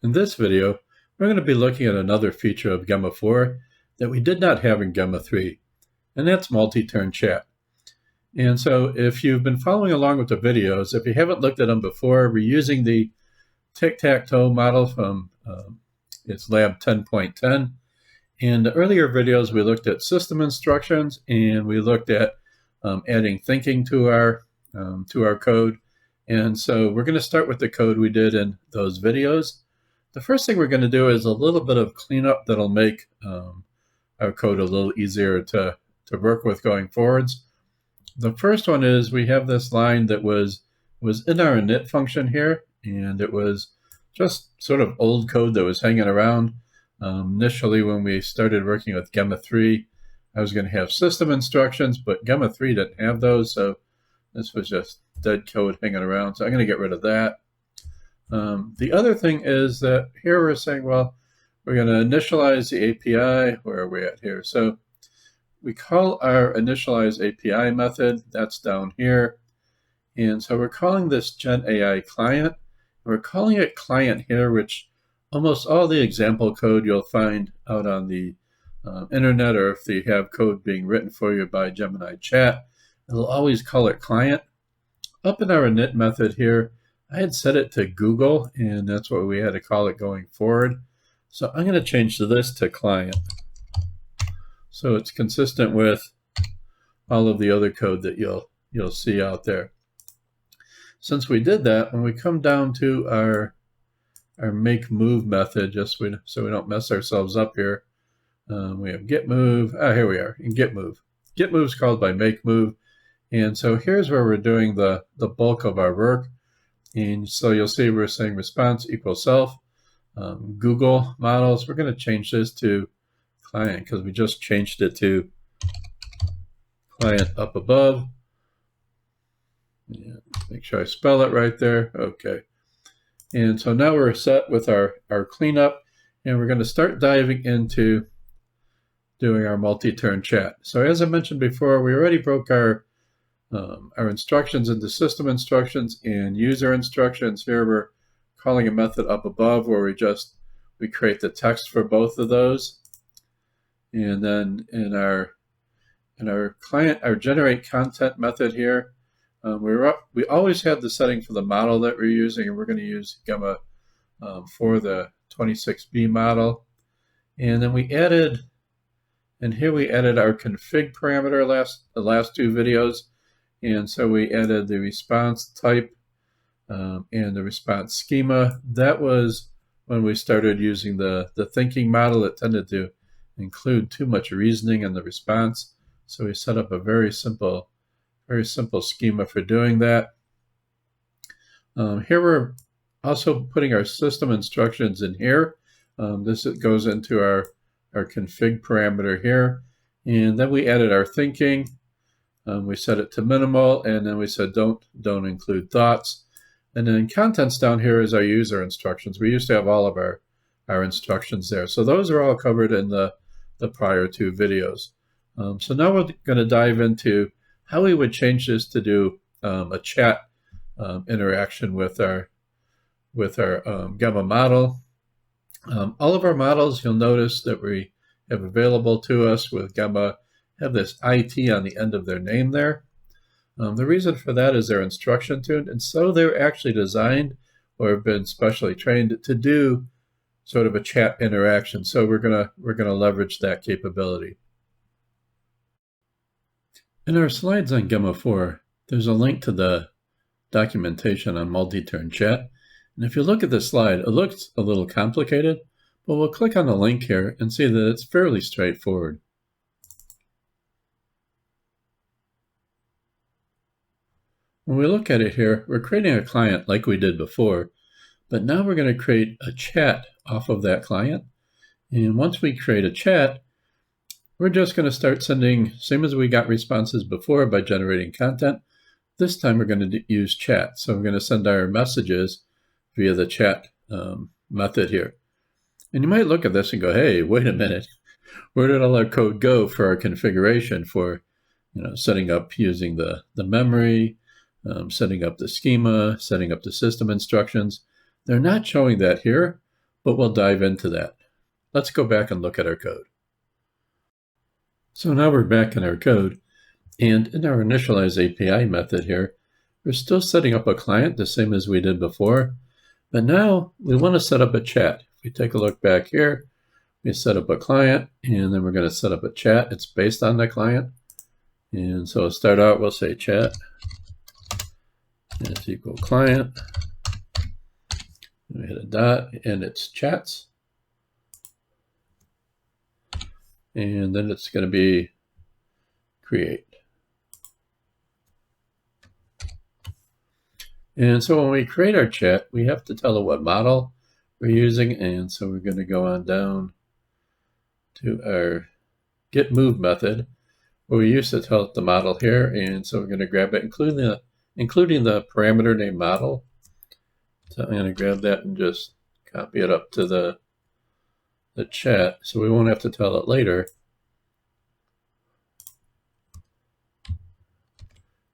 In this video, we're going to be looking at another feature of Gemma 4 that we did not have in Gemma 3, and that's multi-turn chat. And so if you've been following along with the videos, if you haven't looked at them before, we're using the tic-tac-toe model from it's lab 10.10. In the earlier videos, we looked at system instructions and we looked at adding thinking to our code. And so we're going to start with the code we did in those videos. The first thing we're going to do is a little bit of cleanup that'll make our code a little easier to work with going forwards. The first one is we have this line that was in our init function here, and it was just sort of old code that was hanging around. Initially, when we started working with Gemma 3, I was going to have system instructions, but Gemma 3 didn't have those, so this was just dead code hanging around. So I'm going to get rid of that. The other thing is that here we're saying, well, we're going to initialize the API. Where are we at here? So we call our initialize API method. That's down here. And so we're calling this GenAI client. We're calling it client here, which almost all the example code you'll find out on the internet, or if you have code being written for you by Gemini Chat, it'll always call it client. Up in our init method here, I had set it to Google, and that's what we had to call it going forward. So I'm going to change this to client, so it's consistent with all of the other code that you'll see out there. Since we did that, when we come down to our make move method, just so we don't mess ourselves up here, we have get move. Here we are in get move. Get move is called by make move, and so here's where we're doing the bulk of our work. And so you'll see we're saying response equals self. Google models, we're going to change this to client because we just changed it to client up above. Yeah, make sure I spell it right there. Okay. And so now we're set with our cleanup, and we're going to start diving into doing our multi-turn chat. So as I mentioned before, we already broke our instructions into system instructions and user instructions. Here we're calling a method up above where we create the text for both of those. And then in our client, our generate content method here, we always had the setting for the model that we're using, and we're going to use Gemma for the 26B model. And then we added our config parameter the last two videos. And so we added the response type and the response schema. That was when we started using the thinking model. It tended to include too much reasoning in the response. So we set up a very simple schema for doing that. Here we're also putting our system instructions in here. This goes into our config parameter here. And then we added our thinking. We set it to minimal, and then we said don't include thoughts. And then contents down here is our user instructions. We used to have all of our instructions there. So those are all covered in the prior two videos. So now we're going to dive into how we would change this to do a chat interaction with our Gemma model. All of our models, you'll notice that we have available to us with Gemma have this IT on the end of their name there. The reason for that is they're instruction tuned, and so they're actually designed or have been specially trained to do sort of a chat interaction. So we're gonna leverage that capability. In our slides on Gemma 4, there's a link to the documentation on multi-turn chat. And if you look at the slide, it looks a little complicated, but we'll click on the link here and see that it's fairly straightforward. When we look at it here, we're creating a client like we did before, but now we're going to create a chat off of that client. And once we create a chat, we're just going to start sending, same as we got responses before by generating content. This time we're going to use chat. So we're going to send our messages via the chat method here. And you might look at this and go, hey, wait a minute. Where did all our code go for our configuration for setting up using the memory, setting up the schema, setting up the system instructions? They're not showing that here, but we'll dive into that. Let's go back and look at our code. So now we're back in our code, and in our initialize API method here, we're still setting up a client the same as we did before, but now we want to set up a chat. If we take a look back here, we set up a client, and then we're going to set up a chat. It's based on the client. And so to start out, we'll say chat is equal client. We hit a dot, and it's chats. And then it's going to be create. And so when we create our chat, we have to tell it what model we're using. And so we're going to go on down to our get move method, where we used to tell it the model here. And so we're going to grab it, including the parameter name model. So I'm going to grab that and just copy it up to the chat, so we won't have to tell it later.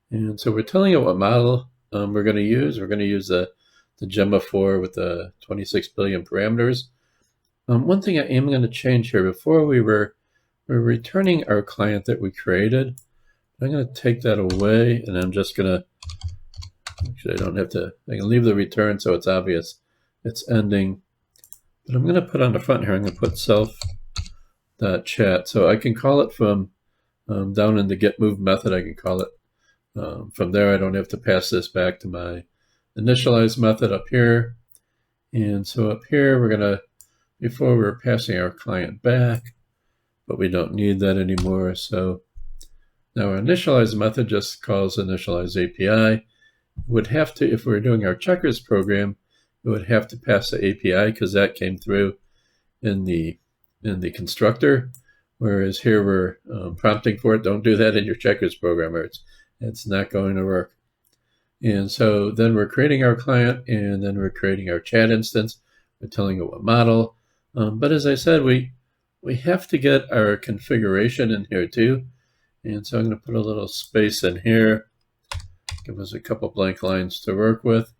And so we're telling it what model we're going to use. We're going to use the Gemma 4 with the 26 billion parameters. One thing I am going to change here, before we're returning our client that we created. I'm going to take that away, and I'm just going to, actually I don't have to, I can leave the return so it's obvious it's ending. But I'm going to put on the front here, I'm going to put self.chat. So I can call it from down in the get move method, I can call it from there. I don't have to pass this back to my initialize method up here. And so up here, we're going to, before we're passing our client back, but we don't need that anymore. So now our initialize method just calls initialize API. Would have to, if we're doing our checkers program, it would have to pass the API because that came through in the constructor, whereas here we're prompting for it. Don't do that in your checkers program, or it's not going to work. And so then we're creating our client, and then we're creating our chat instance. We're telling it what model. But as I said, we have to get our configuration in here too. And so I'm going to put a little space in here, give us a couple blank lines to work with.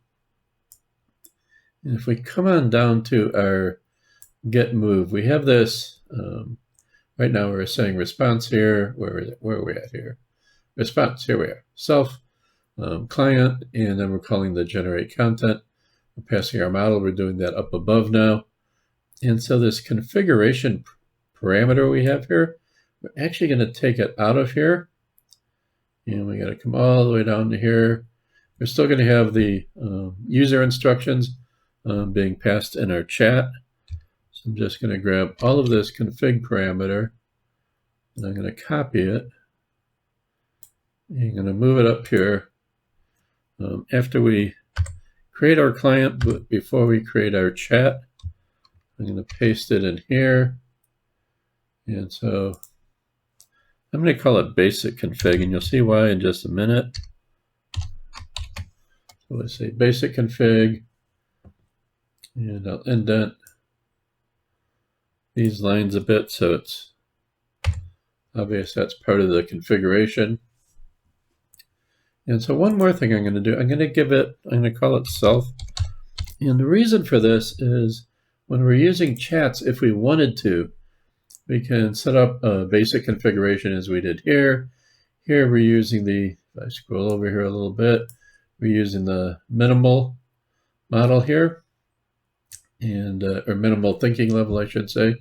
And if we come on down to our get move, we have this, right now we're saying response here. Where are we at here? Response, here we are. Self, client, and then we're calling the generate content. We're passing our model, we're doing that up above now. And so this configuration parameter we have here, we're actually going to take it out of here. And we got to come all the way down to here. We're still going to have the user instructions being passed in our chat. So I'm just going to grab all of this config parameter, and I'm going to copy it. And I'm going to move it up here. After we create our client, but before we create our chat, I'm going to paste it in here. And so I'm going to call it basic config, and you'll see why in just a minute. So let's say basic config, and I'll indent these lines a bit so it's obvious that's part of the configuration. And so one more thing I'm going to do, I'm going to call it self. And the reason for this is when we're using chats, if we wanted to, we can set up a basic configuration as we did here. Here we're using the, if I scroll over here a little bit, we're using the minimal model here, and or minimal thinking level, I should say,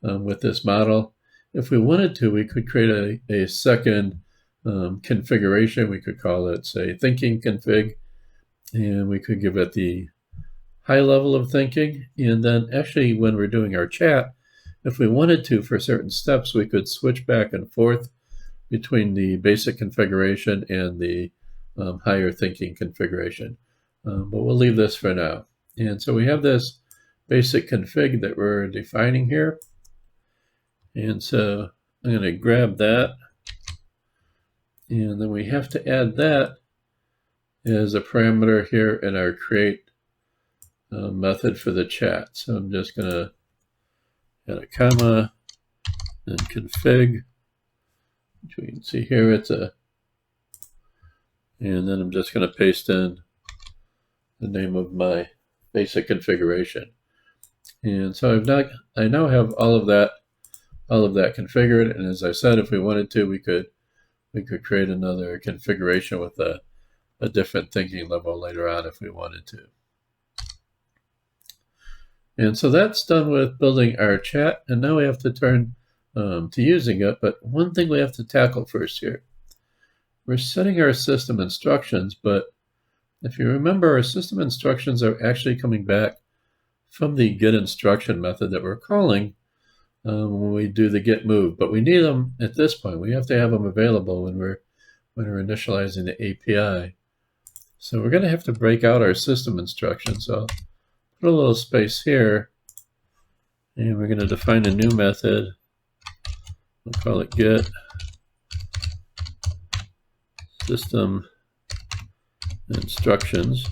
with this model. If we wanted to, we could create a second configuration. We could call it, say, thinking config, and we could give it the high level of thinking. And then actually when we're doing our chat, if we wanted to, for certain steps, we could switch back and forth between the basic configuration and the higher thinking configuration. But we'll leave this for now. And so we have this basic config that we're defining here. And so I'm going to grab that. And then we have to add that as a parameter here in our create method for the chat. So I'm just going to add a comma and config. Which we can see here it's a, and then I'm just going to paste in the name of my basic configuration. And so I now have all of that configured. And as I said, if we wanted to, we could create another configuration with a different thinking level later on if we wanted to. And so that's done with building our chat. And now we have to turn to using it. But one thing we have to tackle first here. We're setting our system instructions, but if you remember, our system instructions are actually coming back from the get instruction method that we're calling when we do the get move. But we need them at this point. We have to have them available when we're initializing the API. So we're going to have to break out our system instructions. So I'll put a little space here, and we're going to define a new method. We'll call it get system instructions.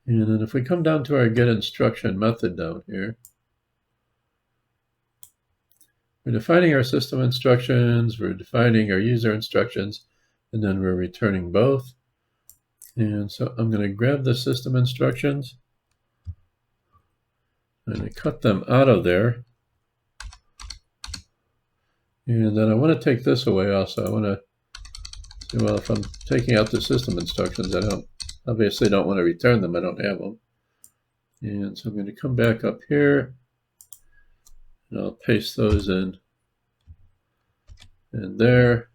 And then if we come down to our get instruction method down here, we're defining our system instructions, we're defining our user instructions, and then we're returning both. And so I'm going to grab the system instructions and cut them out of there. And then I want to take this away also. I want to, well, if I'm taking out the system instructions, I obviously don't want to return them. I don't have them. And so I'm going to come back up here, and I'll paste those in there.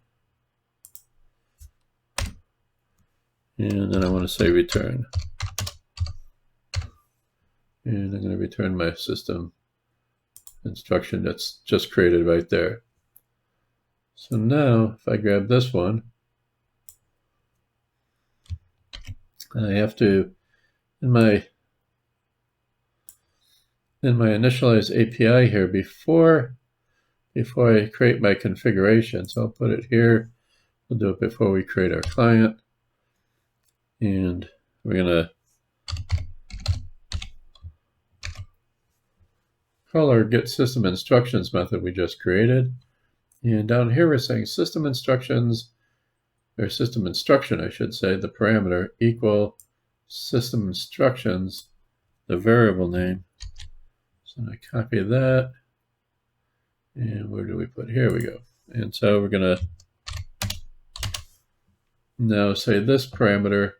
And then I want to say return. And I'm going to return my system instruction that's just created right there. So now, if I grab this one, I have to, in my initialize API here, before I create my configuration, so I'll put it here. We'll do it before we create our client. And we're going to call our get system instructions method we just created. And down here we're saying system instructions, or system instruction, I should say, the parameter equal system instructions, the variable name. So I copy that. And where do we put? Here we go. And so we're going to now say this parameter,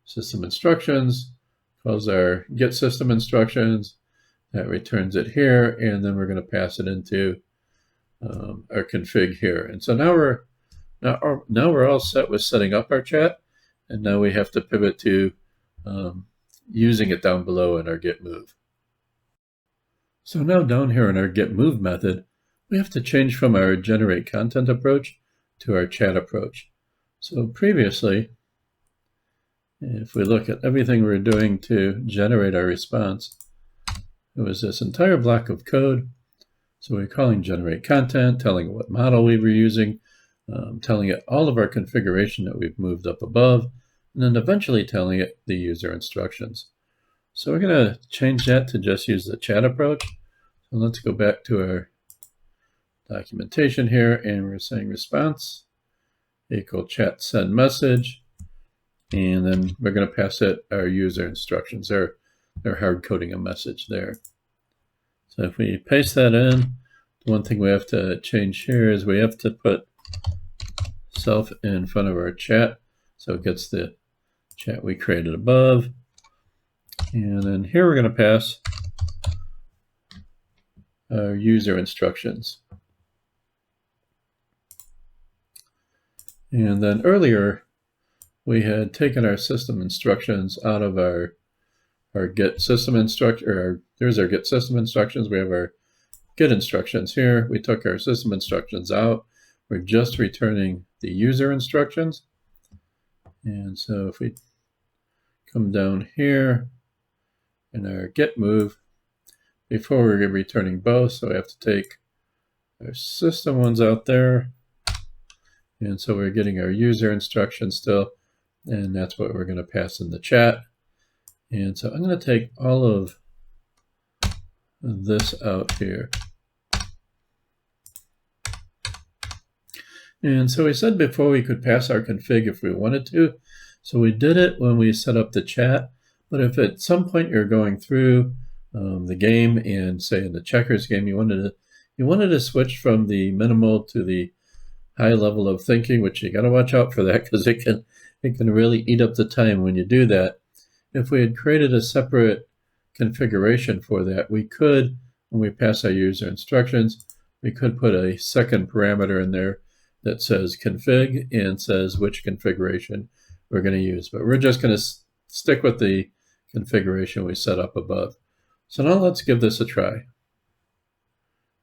system instructions, calls our get system instructions. That returns it here, and then we're going to pass it into our config here. And so now we're all set with setting up our chat, and now we have to pivot to using it down below in our get move. So now down here in our get move method, we have to change from our generate content approach to our chat approach. So previously, if we look at everything we're doing to generate our response, it was this entire block of code. So we're calling generate content, telling it what model we were using, telling it all of our configuration that we've moved up above, and then eventually telling it the user instructions. So we're going to change that to just use the chat approach. So let's go back to our documentation here, and we're saying response equal chat send message, and then we're going to pass it our user instructions. They're hard coding a message there. So if we paste that in, the one thing we have to change here is we have to put self in front of our chat, so it gets the chat we created above. And then here we're going to pass our user instructions. And then earlier, we had taken our system instructions out of our get system instruction, there's our get system instructions. We have our get instructions here. We took our system instructions out. We're just returning the user instructions. And so if we come down here in our get move, before we're returning both, so we have to take our system ones out there. And so we're getting our user instructions still, and that's what we're going to pass in the chat. And so I'm going to take all of this out here. And so we said before we could pass our config if we wanted to. So we did it when we set up the chat, but if at some point you're going through the game and say in the checkers game you wanted to switch from the minimal to the high level of thinking, which you got to watch out for that because it can really eat up the time when you do that. If we had created a separate configuration for that, we could, when we pass our user instructions, we could put a second parameter in there that says config and says which configuration we're going to use. But we're just going to stick with the configuration we set up above. So now let's give this a try.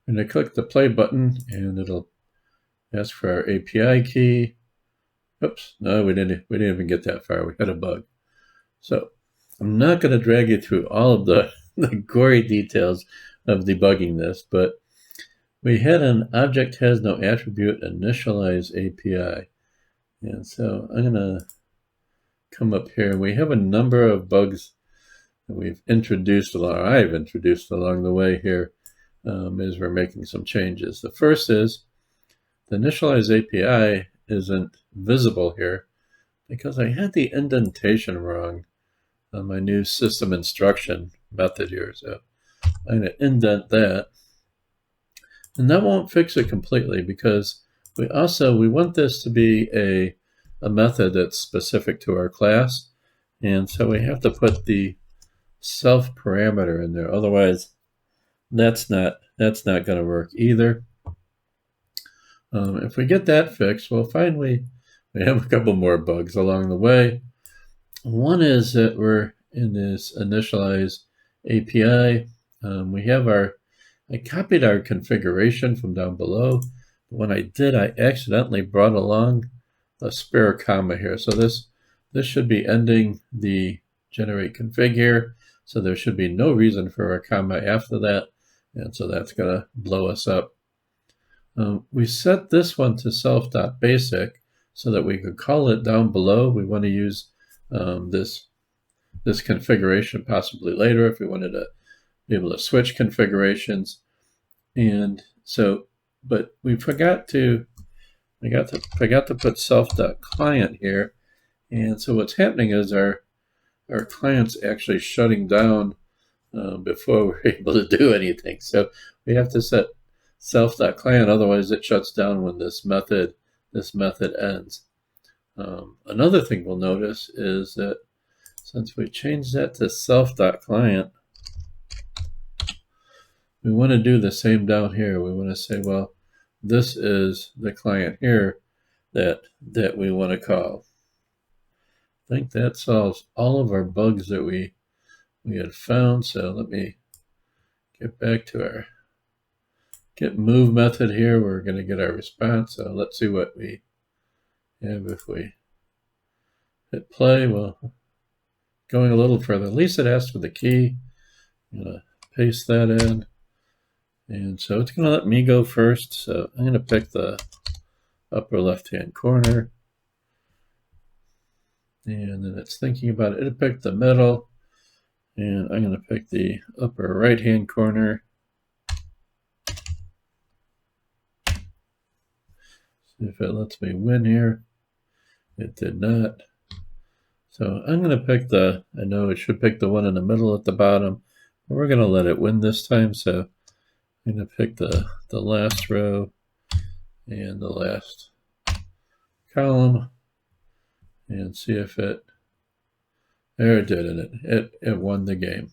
I'm going to click the play button and it'll ask for our API key. Oops, no, we didn't even get that far. We had a bug. So I'm not going to drag you through all of the gory details of debugging this, but we had an object has no attribute initialize API. And so I'm going to come up here. We have a number of bugs that we've introduced, or I've introduced along the way here as we're making some changes. The first is the initialize API isn't visible here because I had the indentation wrong on my new system instruction method here. So I'm going to indent that. And that won't fix it completely because we want this to be a method that's specific to our class. And so we have to put the self parameter in there. Otherwise, that's not going to work either. If we get that fixed, we'll find we have a couple more bugs along the way. One is that we're in this initialize API. I copied our configuration from down below. But when I did, I accidentally brought along a spare comma here. So this should be ending the generate config here. So there should be no reason for a comma after that. And so that's going to blow us up. We set this one to self.basic so that we could call it down below. We want to use this configuration possibly later if we wanted to be able to switch configurations. And so, but we forgot to put self.client here. And so what's happening is our client's actually shutting down before we're able to do anything. So we have to set self.client, otherwise it shuts down when this method ends. Another thing we'll notice is that since we changed that to self.client, we want to do the same down here. We want to say, well, this is the client here that we want to call. I think that solves all of our bugs that we had found. So let me get back to our get move method here. We're going to get our response. So let's see what we have if we hit play. Well, going a little further, at least it asks for the key. I'm going to paste that in. And so it's going to let me go first. So I'm going to pick the upper left-hand corner. And then it's thinking about it. It'll pick the middle. And I'm going to pick the upper right-hand corner. See if it lets me win here. It did not. So I'm going to pick I know it should pick the one in the middle at the bottom. But we're going to let it win this time. So I'm going to pick the last row and the last column and see if there it did, and it won the game.